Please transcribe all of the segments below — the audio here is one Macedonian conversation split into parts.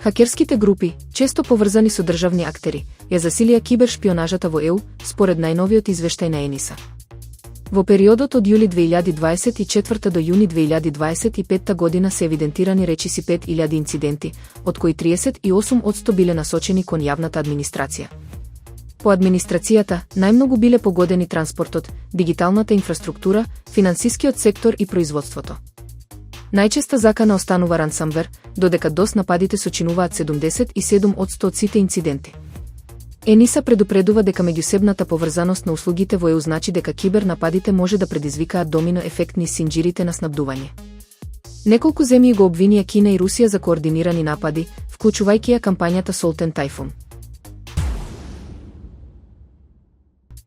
Хакерските групи, често поврзани со државни актери, ја засилија кибершпионажата во ЕУ, според најновиот извештај на ЕНИСА. Во периодот од јули 2024 до јуни 2025 година се евидентирани речиси 5000 инциденти, од кои 38% биле насочени кон јавната администрација. По администрацијата, најмногу биле погодени транспортот, дигиталната инфраструктура, финансискиот сектор и производството. Најчеста закана останува рансамвер, додека DOS нападите сочинуваат 77% од сите инциденти. ЕНИСА предупредува дека меѓусебната поврзаност на услугите во ЕУ значи дека кибернападите може да предизвикаат домино ефект низ синџирите на снабдување. Неколку земји го обвинија Кина и Русија за координирани напади, вклучувајќи ја кампањата Salton Typhoon.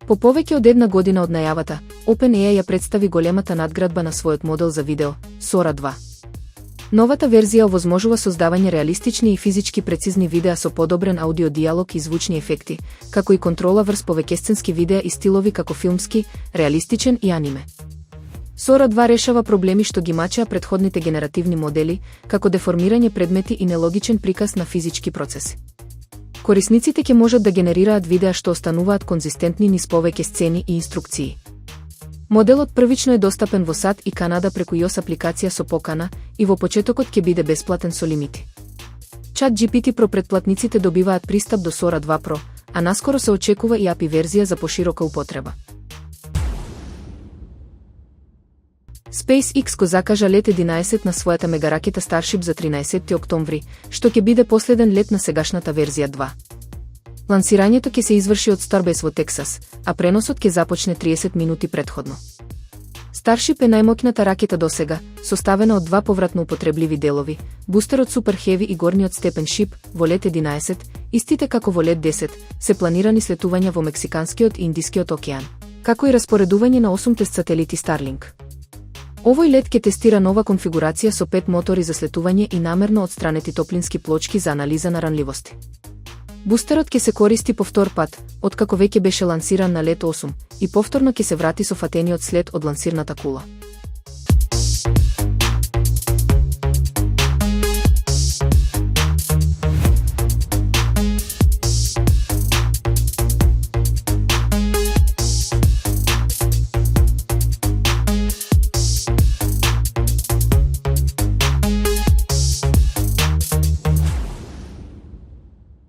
По повеќе од една година од најавата, OpenAI ја представи големата надградба на својот модел за видео, Sora 2. Новата верзија овозможува создавање реалистични и физички прецизни видеа со подобрен аудио диалог и звучни ефекти, како и контрола врз повеќесценски видеа и стилови како филмски, реалистичен и аниме. Sora 2 решава проблеми што ги мачеа претходните генеративни модели, како деформирање предмети и нелогичен приказ на физички процеси. Корисниците ќе можат да генерираат видеа што остануваат конзистентни низ повеќе сцени и инструкции. Моделот првично е достапен во САД и Канада преку iOS апликација со покана и во почетокот ќе биде бесплатен со лимити. ChatGPT Pro претплатниците добиваат пристап до Sora 2 Pro, а наскоро се очекува и API верзија за поширока употреба. SpaceX го закажа лет 11 на својата мегаракета Starship за 13 октомври, што ќе биде последен лет на сегашната верзија 2. Лансирањето ќе се изврши од Starbase во Тексас, а преносот ќе започне 30 минути претходно. Starship е најмоќната ракета досега, составена од два повратно употребливи делови, бустерот Super Heavy и горниот степен Ship, во лет 11, истите како во лет 10, се планирани слетувања во Мексиканскиот и Индискиот океан, како и распоредување на 8 сателити Starlink. Овој лет ќе тестира нова конфигурација со 5 мотори за слетување и намерно отстранети топлински плочки за анализа на ранливости. Бустерот ќе се користи по втор пат, откако веќе беше лансиран на лет 8, и повторно ќе се врати со фатениот след од лансирната кула.